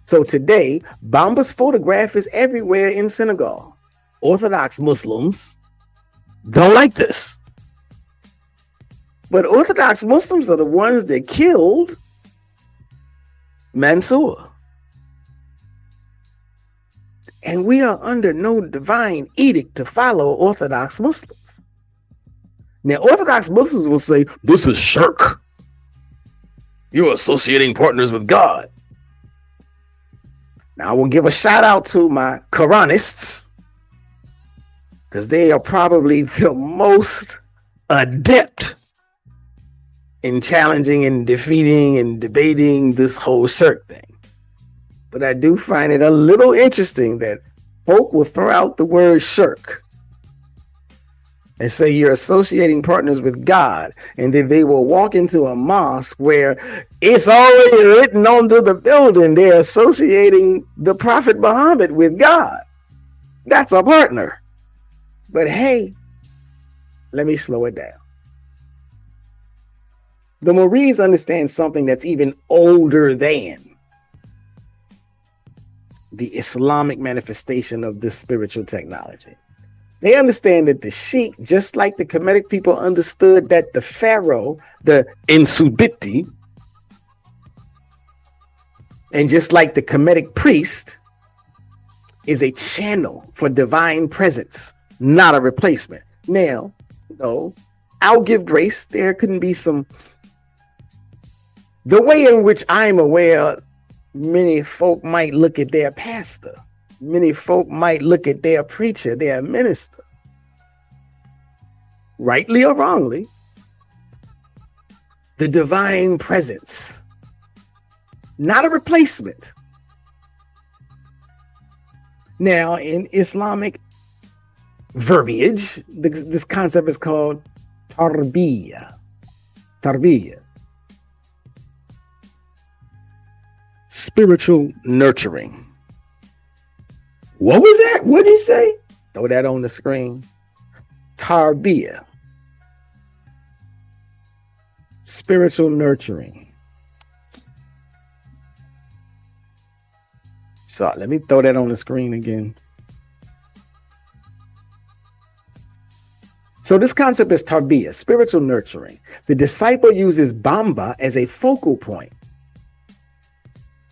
So today, Bamba's photograph is everywhere in Senegal. Orthodox Muslims don't like this. But Orthodox Muslims are the ones that killed Mansour. And we are under no divine edict to follow Orthodox Muslims. Now, Orthodox Muslims will say, this is shirk. You're associating partners with God. Now, I will give a shout out to my Quranists, because they are probably the most adept in challenging and defeating and debating this whole shirk thing. But I do find it a little interesting that folk will throw out the word shirk and say you're associating partners with God, and then they will walk into a mosque where it's already written onto the building they're associating the Prophet Muhammad with God. That's a partner. But hey, let me slow it down. The Mourides understand something that's even older than the Islamic manifestation of this spiritual technology. They understand that the Sheikh, just like the Kemetic people understood that the Pharaoh, the Insubiti, and just like the Kemetic priest, is a channel for divine presence, not a replacement. Now, no, I'll give grace. There can be some, the way in which I'm aware, many folk might look at their pastor. Many folk might look at their preacher, their minister, rightly or wrongly, the divine presence, not a replacement. Now, in Islamic verbiage, this concept is called tarbiyah. Tarbiyah. Spiritual nurturing. What was that? What did he say? Throw that on the screen. Tarbiyah. Spiritual nurturing. So let me throw that on the screen again. So this concept is tarbiyah, spiritual nurturing. The disciple uses Bamba as a focal point,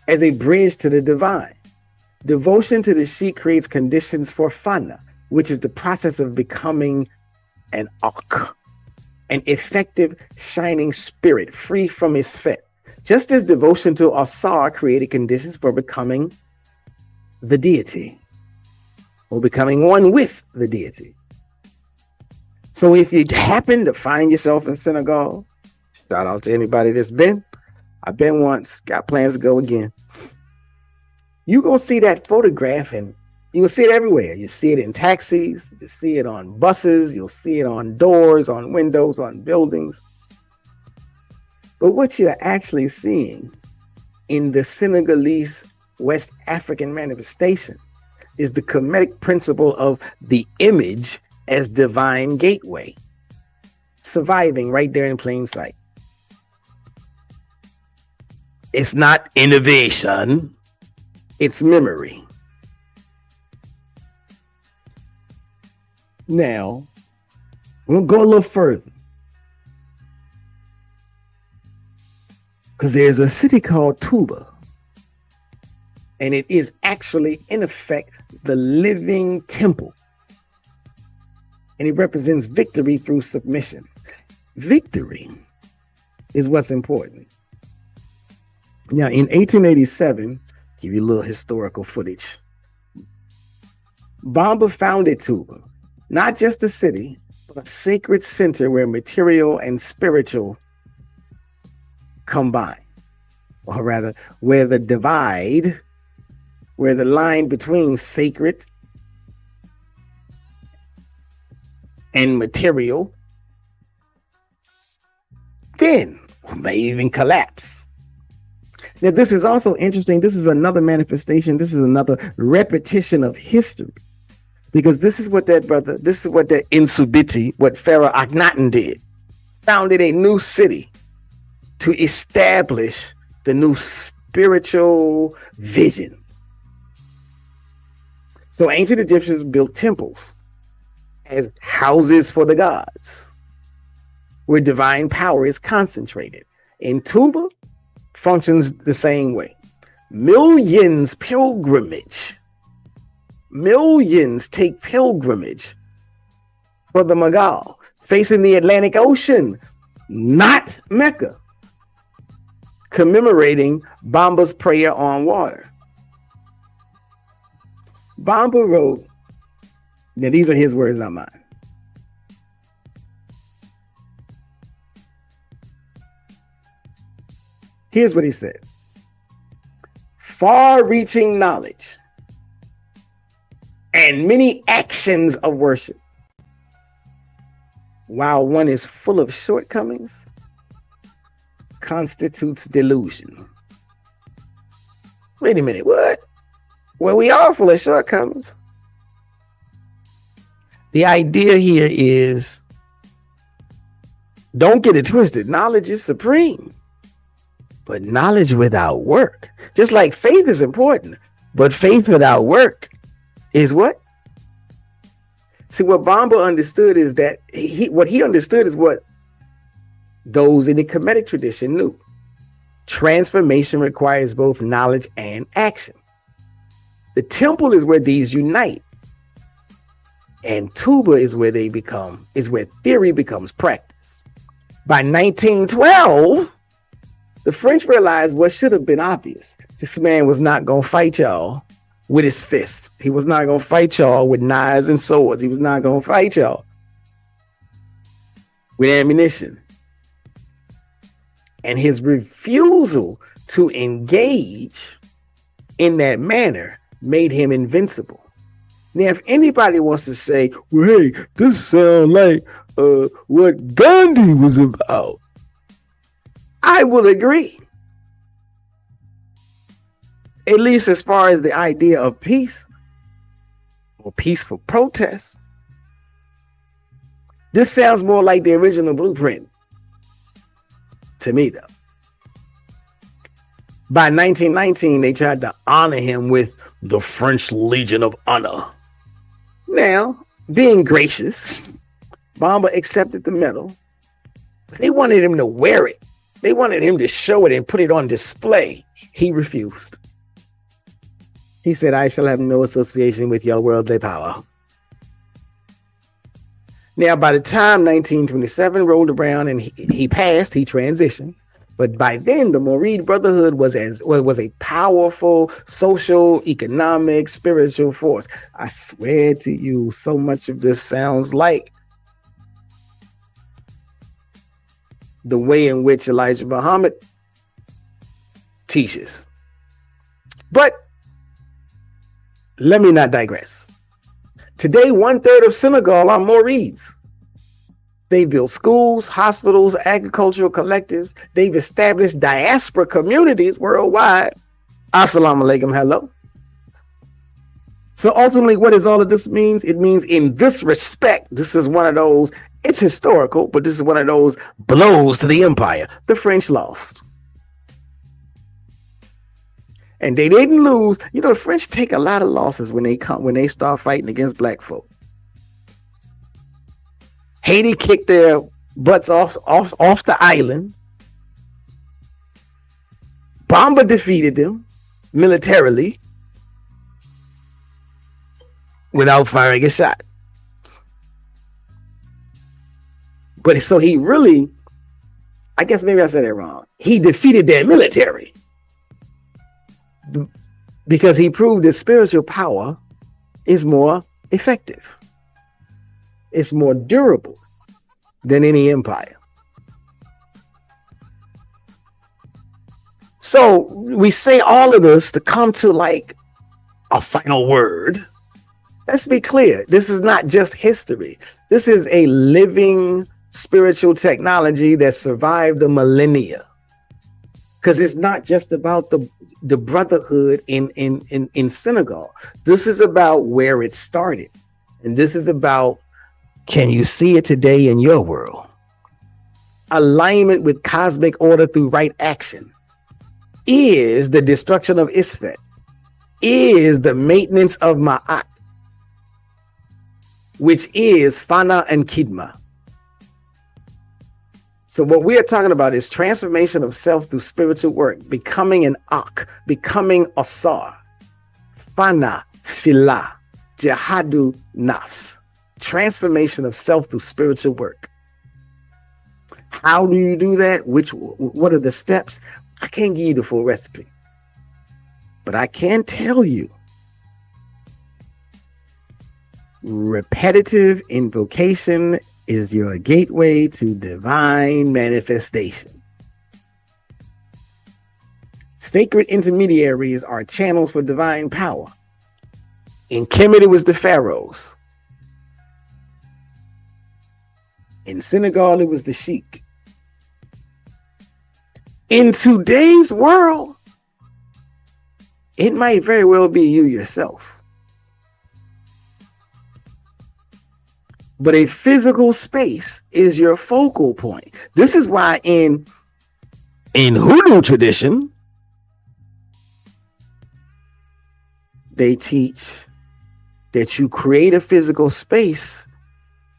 as a bridge to the divine. Devotion to the Sheikh creates conditions for fana, which is the process of becoming an ak, an effective, shining spirit free from its fet. Just as devotion to Asar created conditions for becoming the deity, or becoming one with the deity. So if you happen to find yourself in Senegal, shout out to anybody that's been. I've been once, got plans to go again. You're going to see that photograph, and you will see it everywhere. You see it in taxis, you see it on buses, you'll see it on doors, on windows, on buildings. But what you're actually seeing in the Senegalese West African manifestation is the Kemetic principle of the image as divine gateway, surviving right there in plain sight. It's not innovation, it's memory. Now, we'll go a little further, because there's a city called Touba, and it is actually, in effect, the living temple. And it represents victory through submission. Victory is what's important. Now, in 1887, give you a little historical footage. Bamba founded Touba, not just a city, but a sacred center where material and spiritual combine. Or rather, where the divide, where the line between sacred and material then may even collapse. Now, this is also interesting. This is another manifestation. This is another repetition of history, because this is what that Insubiti, what Pharaoh Akhenaten did, founded a new city to establish the new spiritual vision. So ancient Egyptians built temples as houses for the gods, where divine power is concentrated. In Touba, functions the same way. Millions take pilgrimage for the Magal, facing the Atlantic Ocean, not Mecca, commemorating Bamba's prayer on water. Bamba wrote, now these are his words, not mine. Here's what he said. Far-reaching knowledge and many actions of worship, while one is full of shortcomings, constitutes delusion. Wait a minute, what? Well, we are full of shortcomings. The idea here is, don't get it twisted. Knowledge is supreme, but knowledge without work, just like faith is important, but faith without work is what? See, what Bamba understood is that what he understood is what those in the Kemetic tradition knew. Transformation requires both knowledge and action. The temple is where these unite. And Touba is where theory becomes practice. By 1912, the French realized what should have been obvious. This man was not going to fight y'all with his fists. He was not going to fight y'all with knives and swords. He was not going to fight y'all with ammunition. And his refusal to engage in that manner made him invincible. Now, if anybody wants to say, well, hey, this sounds like what Gandhi was about, I will agree. At least as far as the idea of peace or peaceful protest. This sounds more like the original blueprint to me, though. By 1919, they tried to honor him with the French Legion of Honor. Now, being gracious, Bamba accepted the medal. They wanted him to wear it. They wanted him to show it and put it on display. He refused. He said, I shall have no association with your worldly power. Now, by the time 1927 rolled around and he passed, he transitioned. But by then, the Mouride Brotherhood was a powerful social, economic, spiritual force. I swear to you, so much of this sounds like the way in which Elijah Muhammad teaches. But let me not digress. Today, 1/3 of Senegal are Mourides. They built schools, hospitals, agricultural collectives. They've established diaspora communities worldwide. Assalamu alaikum, hello. So ultimately, what does all of this mean? It means in this respect, this is one of those, it's historical, but this is one of those blows to the empire. The French lost. And they didn't lose. You know, the French take a lot of losses when they start fighting against black folk. Haiti kicked their butts off the island. Bamba defeated them militarily without firing a shot. But so he really, I guess maybe I said it wrong. He defeated their military because he proved that spiritual power is more effective. It's more durable than any empire. So we say all of this to come to like a final word. Let's be clear. This is not just history. This is a living spiritual technology that survived a millennia. Because it's not just about the brotherhood in Senegal. This is about where it started. And this is about, can you see it today in your world? Alignment with cosmic order through right action is the destruction of Isfet, is the maintenance of Ma'at, which is fana and khidma. So what we are talking about is transformation of self through spiritual work, becoming an ak, becoming asar, fana, filah, jihadu nafs. Transformation of self through spiritual work. How do you do that? What are the steps? I can't give you the full recipe, but I can tell you repetitive invocation is your gateway to divine manifestation. Sacred intermediaries are channels for divine power. In Kemetic, it was the Pharaohs. In Senegal, it was the Sheikh. In today's world, it might very well be you yourself. But a physical space is your focal point. This is why in Hoodoo tradition, they teach that you create a physical space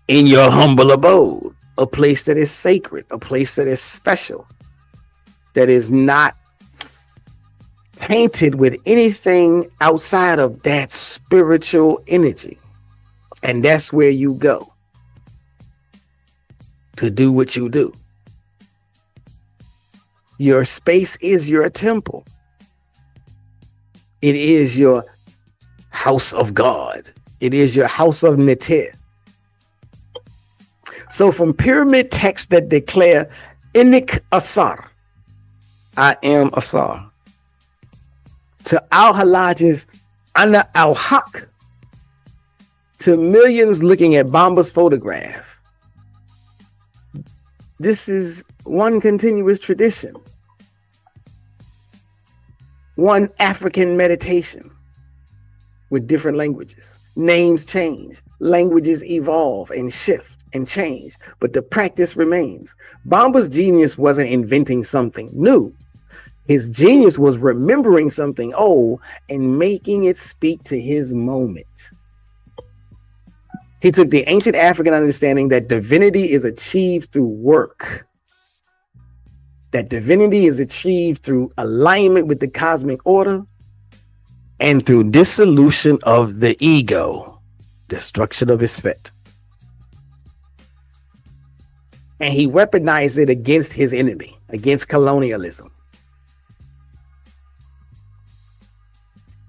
in your humble abode, a place that is sacred, a place that is special, that is not tainted with anything outside of that spiritual energy. And that's where you go to do what you do. Your space is your temple. It is your house of God. It is your house of Neter. So from pyramid texts that declare Inik Asar, I am Asar, to al-Hallaj's Ana al-Haq, to millions looking at Bamba's photograph. This is one continuous tradition, one African meditation with different languages. Names change, languages evolve and shift and change, but the practice remains. Bamba's genius wasn't inventing something new. His genius was remembering something old and making it speak to his moment. He took the ancient African understanding that divinity is achieved through work, that divinity is achieved through alignment with the cosmic order and through dissolution of the ego, destruction of respect. And he weaponized it against his enemy, against colonialism.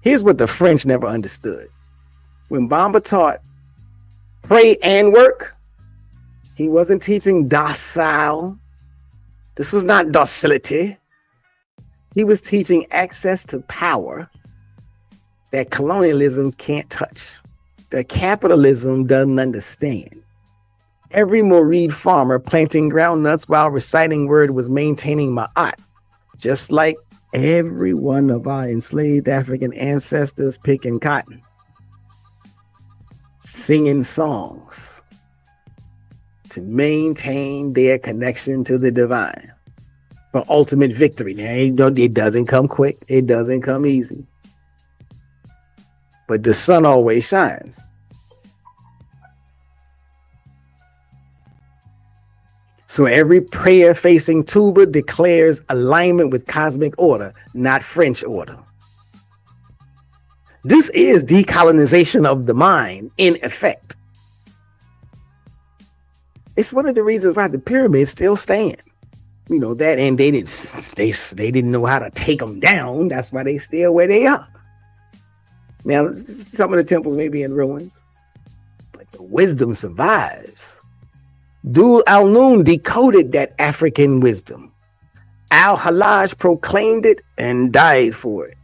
Here's what the French never understood. When Bamba taught pray and work, he wasn't teaching docile. This was not docility. He was teaching access to power that colonialism can't touch, that capitalism doesn't understand. Every Mouride farmer planting groundnuts while reciting word was maintaining ma'at, just like every one of our enslaved African ancestors picking cotton, singing songs to maintain their connection to the divine for ultimate victory. Now, it doesn't come quick. It doesn't come easy. But the sun always shines. So every prayer facing tuba declares alignment with cosmic order, not French order. This is decolonization of the mind in effect. It's one of the reasons why the pyramids still stand. You know that, and they didn't know how to take them down. That's why they still where they are. Now, some of the temples may be in ruins, but the wisdom survives. Al-Nun decoded that African wisdom. Al-Hallaj proclaimed it and died for it.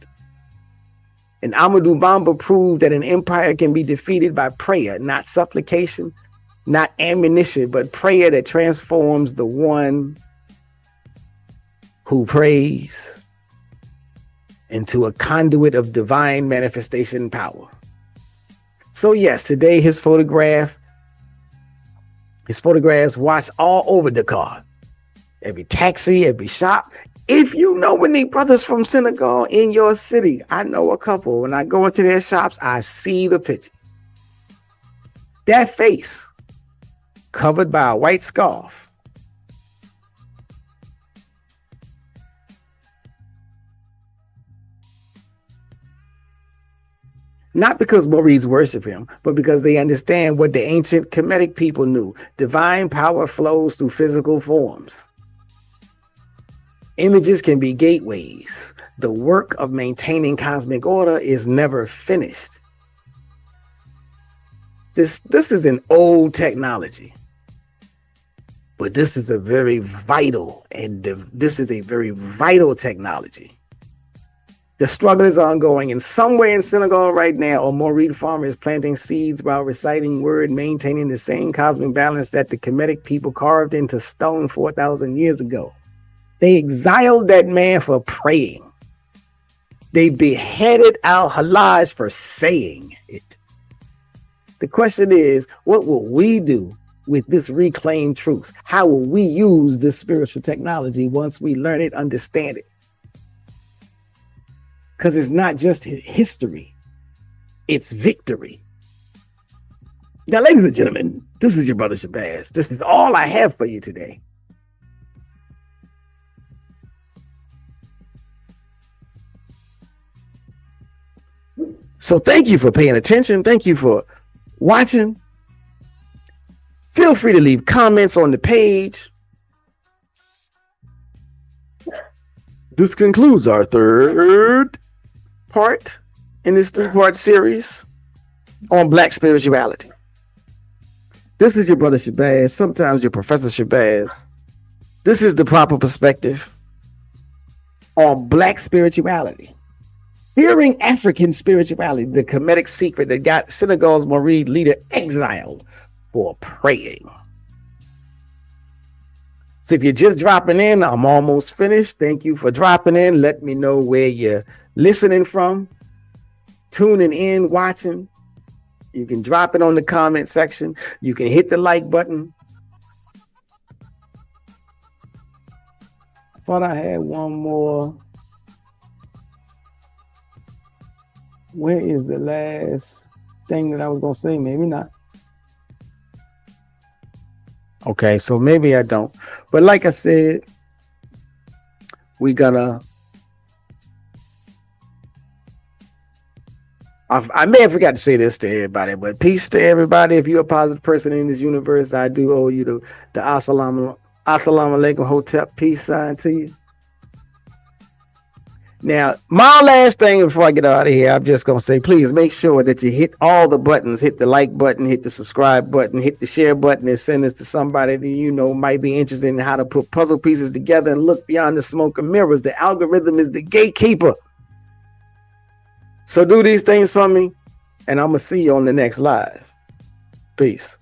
And Ahmadou Bamba proved that an empire can be defeated by prayer, not supplication, not ammunition, but prayer that transforms the one who prays into a conduit of divine manifestation power. So yes, today his photographs watch all over Dakar. Every taxi, every shop. If you know any brothers from Senegal in your city, I know a couple. When I go into their shops, I see the picture. That face covered by a white scarf. Not because Mourides worship him, but because they understand what the ancient Kemetic people knew. Divine power flows through physical forms. Images can be gateways. The work of maintaining cosmic order is never finished. This is an old technology, but this is a very vital technology. The struggle is ongoing, and somewhere in Senegal right now, a Mouride farmer is planting seeds while reciting word, maintaining the same cosmic balance that the Kemetic people carved into stone 4,000 years ago. They exiled that man for praying. They beheaded al-Hallaj for saying it. The question is, what will we do with this reclaimed truth? How will we use this spiritual technology once we learn it, understand it? Because it's not just history, it's victory. Now, ladies and gentlemen, this is your brother Shabazz. This is all I have for you today. So thank you for paying attention. Thank you for watching. Feel free to leave comments on the page. This concludes our third part in this three-part series on Black spirituality. This is your brother Shabazz, sometimes your Professor Shabazz. This is the proper perspective on Black spirituality. Fearing African spirituality, the Kemetic secret that got Senegal's Mouride leader exiled for praying. So if you're just dropping in, I'm almost finished. Thank you for dropping in. Let me know where you're listening from, tuning in, watching. You can drop it on the comment section. You can hit the like button. I thought I had one more. Where is the last thing that I was going to say? Maybe not. Okay, so maybe I don't. But like I said, we gonna. I may have forgot to say this to everybody, but peace to everybody. If you're a positive person in this universe, I do owe you the assalamu alaikum hotep peace sign to you. Now, my last thing before I get out of here, I'm just going to say, please make sure that you hit all the buttons. Hit the like button, hit the subscribe button, hit the share button, and send this to somebody that you know might be interested in how to put puzzle pieces together and look beyond the smoke and mirrors. The algorithm is the gatekeeper. So do these things for me, and I'm going to see you on the next live. Peace.